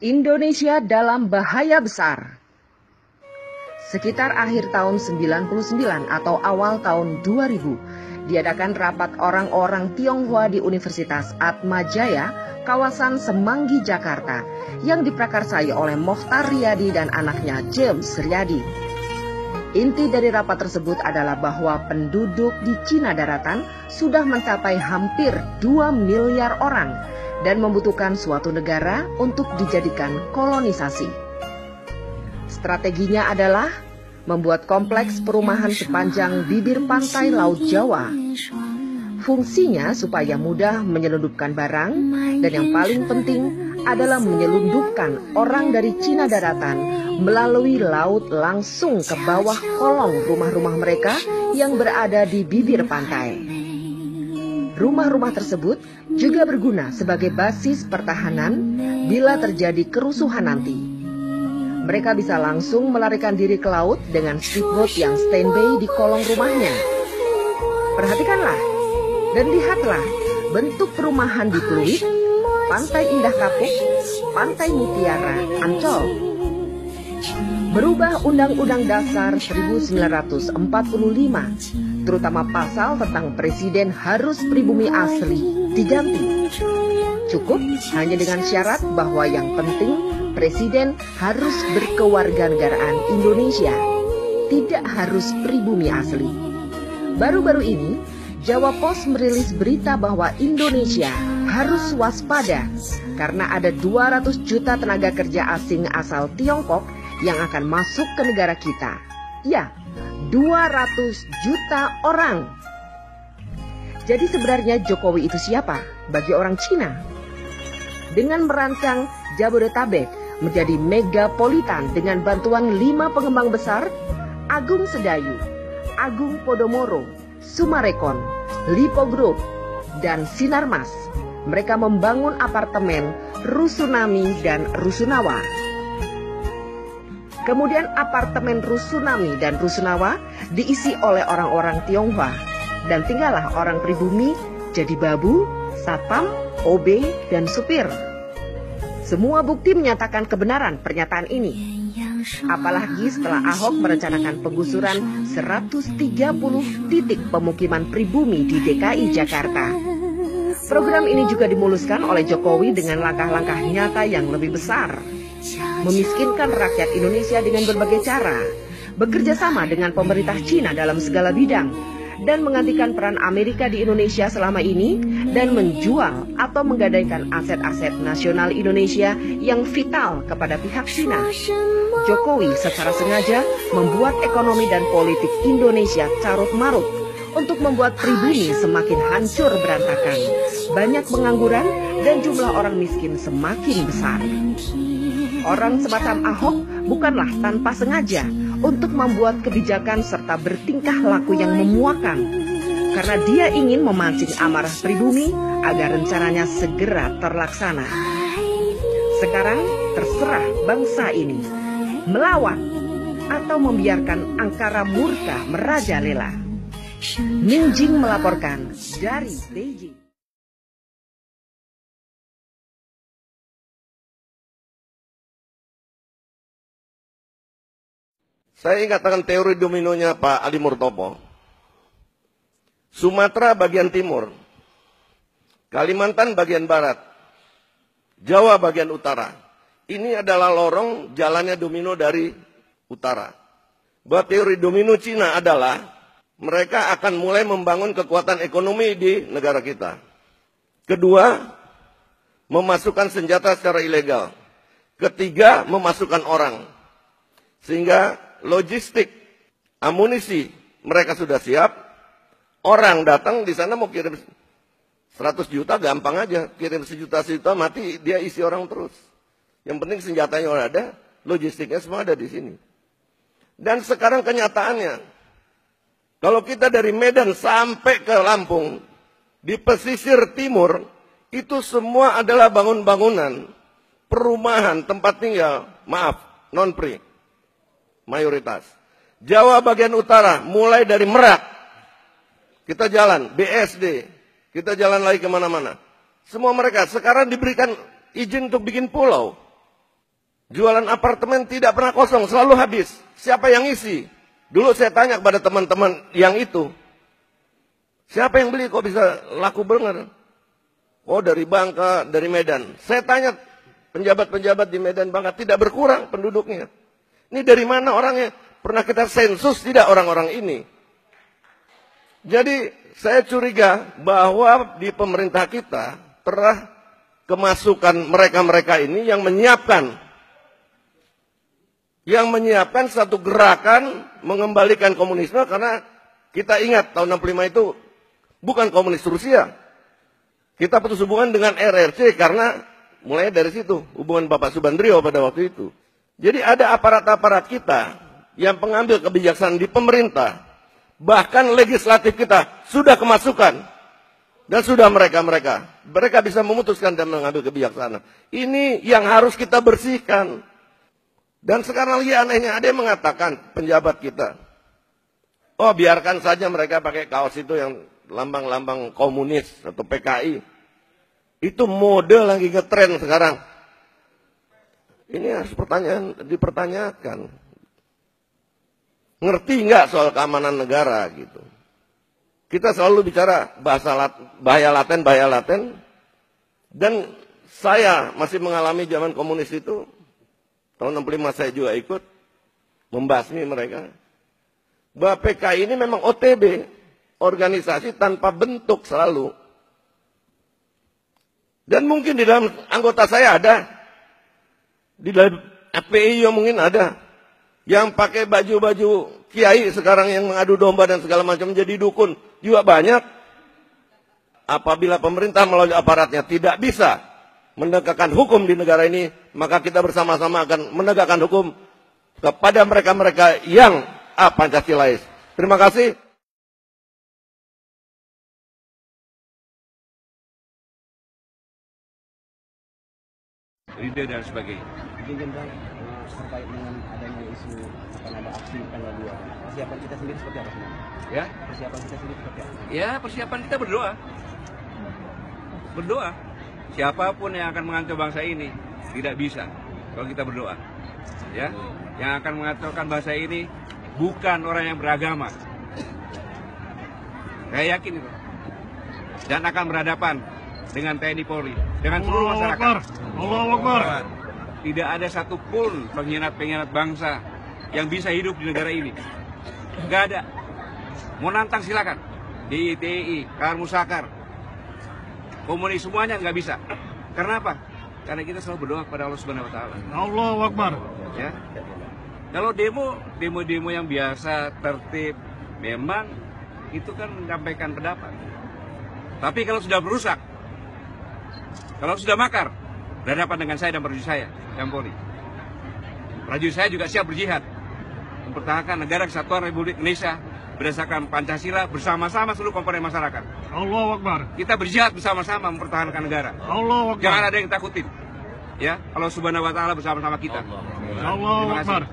Indonesia dalam bahaya besar. Sekitar akhir tahun 99 atau awal tahun 2000, diadakan rapat orang-orang Tionghoa di Universitas Atmajaya, kawasan Semanggi, Jakarta, yang diprakarsai oleh Mokhtar Riyadi dan anaknya James Riyadi. Inti dari rapat tersebut adalah bahwa penduduk di Cina daratan sudah mencapai hampir 2 miliar orang dan membutuhkan suatu negara untuk dijadikan kolonisasi. Strateginya adalah membuat kompleks perumahan sepanjang bibir pantai Laut Jawa. Fungsinya supaya mudah menyelundupkan barang dan yang paling penting adalah menyelundupkan orang dari Cina daratan melalui laut langsung ke bawah kolong rumah-rumah mereka yang berada di bibir pantai. Rumah-rumah tersebut juga berguna sebagai basis pertahanan bila terjadi kerusuhan nanti. Mereka bisa langsung melarikan diri ke laut dengan speedboat yang standby di kolong rumahnya. Perhatikanlah dan lihatlah bentuk perumahan di Pluit, Pantai Indah Kapuk, Pantai Mutiara, Ancol. Berubah Undang-Undang Dasar 1945, terutama pasal tentang presiden harus pribumi asli, diganti. Cukup hanya dengan syarat bahwa yang penting presiden harus berkewarganegaraan Indonesia, tidak harus pribumi asli. Baru-baru ini, Jawa Pos merilis berita bahwa Indonesia harus waspada karena ada 200 juta tenaga kerja asing asal Tiongkok yang akan masuk ke negara kita. Ya, 200 juta orang. Jadi sebenarnya Jokowi itu siapa bagi orang Cina? Dengan merancang Jabodetabek menjadi megapolitan dengan bantuan 5 pengembang besar, Agung Sedayu, Agung Podomoro, Sumarekon, Lipo Group, dan Sinarmas, mereka membangun apartemen Rusunami dan Rusunawa. Kemudian apartemen Rusunami dan Rusunawa diisi oleh orang-orang Tionghoa dan tinggallah orang pribumi jadi babu, satpam, OB, dan supir. Semua bukti menyatakan kebenaran pernyataan ini. Apalagi setelah Ahok merencanakan penggusuran 130 titik pemukiman pribumi di DKI Jakarta. Program ini juga dimuluskan oleh Jokowi dengan langkah-langkah nyata yang lebih besar. Memiskinkan rakyat Indonesia dengan berbagai cara, bekerja sama dengan pemerintah Cina dalam segala bidang, dan menggantikan peran Amerika di Indonesia selama ini, dan menjual atau menggadaikan aset-aset nasional Indonesia yang vital kepada pihak Cina. Jokowi secara sengaja membuat ekonomi dan politik Indonesia carut-marut untuk membuat pribumi semakin hancur berantakan, banyak pengangguran, dan jumlah orang miskin semakin besar. Orang semacam Ahok bukanlah tanpa sengaja untuk membuat kebijakan serta bertingkah laku yang memuakan, karena dia ingin memancing amarah pribumi agar rencananya segera terlaksana. Sekarang terserah bangsa ini melawan atau membiarkan angkara murka merajalela. Ningjing melaporkan dari Beijing. Saya ingat akan teori dominonya Pak Ali Murtopo. Sumatera bagian timur, Kalimantan bagian barat, Jawa bagian utara. Ini adalah lorong jalannya domino dari utara. Bahwa teori domino Cina adalah mereka akan mulai membangun kekuatan ekonomi di negara kita. Kedua, memasukkan senjata secara ilegal. Ketiga, memasukkan orang. Sehingga logistik, amunisi mereka sudah siap. Orang datang di sana mau kirim 100 juta gampang aja. Kirim sejuta mati dia isi orang terus. Yang penting senjatanya udah ada, logistiknya semua ada di sini. Dan sekarang kenyataannya, kalau kita dari Medan sampai ke Lampung, di pesisir timur, itu semua adalah bangun-bangunan, perumahan, tempat tinggal, maaf, non-pri, mayoritas. Jawa bagian utara, mulai dari Merak, kita jalan, BSD, kita jalan lagi kemana-mana. Semua mereka sekarang diberikan izin untuk bikin pulau. Jualan apartemen tidak pernah kosong, selalu habis. Siapa yang isi? Dulu saya tanya kepada teman-teman yang itu, siapa yang beli kok bisa laku bener? Oh, dari Bangka, dari Medan. Saya tanya penjabat-penjabat di Medan Bangka, tidak berkurang penduduknya. Ini dari mana orangnya? Pernah kita sensus tidak orang-orang ini? Jadi saya curiga bahwa di pemerintah kita pernah kemasukan mereka-mereka ini yang menyiapkan satu gerakan mengembalikan komunisme, karena kita ingat tahun 65 itu bukan komunis Rusia. Kita putus hubungan dengan RRC karena mulai dari situ hubungan Bapak Subandrio pada waktu itu. Jadi ada aparat-aparat kita yang pengambil kebijaksanaan di pemerintah, bahkan legislatif kita sudah kemasukan dan sudah mereka bisa memutuskan dan mengambil kebijaksanaan. Ini yang harus kita bersihkan. Dan sekarang lagi anehnya, ada yang mengatakan penjabat kita, oh biarkan saja mereka pakai kaos itu yang lambang-lambang komunis atau PKI. Itu mode lagi ngetren sekarang. Ini harus dipertanyakan. Ngerti nggak soal keamanan negara gitu? Kita selalu bicara bahaya laten. Dan saya masih mengalami zaman komunis itu. Tahun 65 saya juga ikut membasmi mereka. Bahwa PKI ini memang OTB, organisasi tanpa bentuk selalu. Dan mungkin di dalam anggota saya ada, di dalam FPI mungkin ada, yang pakai baju-baju kiai sekarang yang mengadu domba dan segala macam jadi dukun juga banyak. Apabila pemerintah melalui aparatnya tidak bisa menegakkan hukum di negara ini, maka kita bersama-sama akan menegakkan hukum kepada mereka-mereka yang Pancasilais. Terima kasih. Ide dan sebagainya. Izin Bang, terkait dengan adanya isu akan ada aksi tanggal 2. Persiapan kita sendiri seperti apa sebenarnya? Ya? Persiapan kita sendiri seperti apa? Ya, persiapan kita berdoa. Berdoa. Siapapun yang akan mengancam bangsa ini tidak bisa kalau kita berdoa. Ya, yang akan mengacaukan bangsa ini bukan orang yang beragama. Saya yakin itu. Dan akan berhadapan dengan TNI Polri, dengan seluruh masyarakat. Allahu Akbar. Tidak ada satupun pengkhianat bangsa yang bisa hidup di negara ini. Nggak ada. Mau nantang silakan. DITI, Kar Musakar, komunis semuanya nggak bisa. Karena apa? Karena kita selalu berdoa kepada Allah Subhanahu Wa Taala. Allahu Akbar. Ya. Kalau demo yang biasa, tertib, memang itu kan menyampaikan pendapat. Tapi kalau sudah merusak, kalau sudah makar, berhadapan dengan saya dan prajurit saya, dan Polri. Prajurit saya juga siap berjihad, mempertahankan negara kesatuan Republik Indonesia berdasarkan Pancasila bersama-sama seluruh komponen masyarakat. Allahu Akbar. Kita berjihad bersama-sama mempertahankan negara. Allahu Akbar. Jangan ada yang takutin. Ya, Allah Subhanahu Wa Taala bersama-sama kita. Allahu Akbar.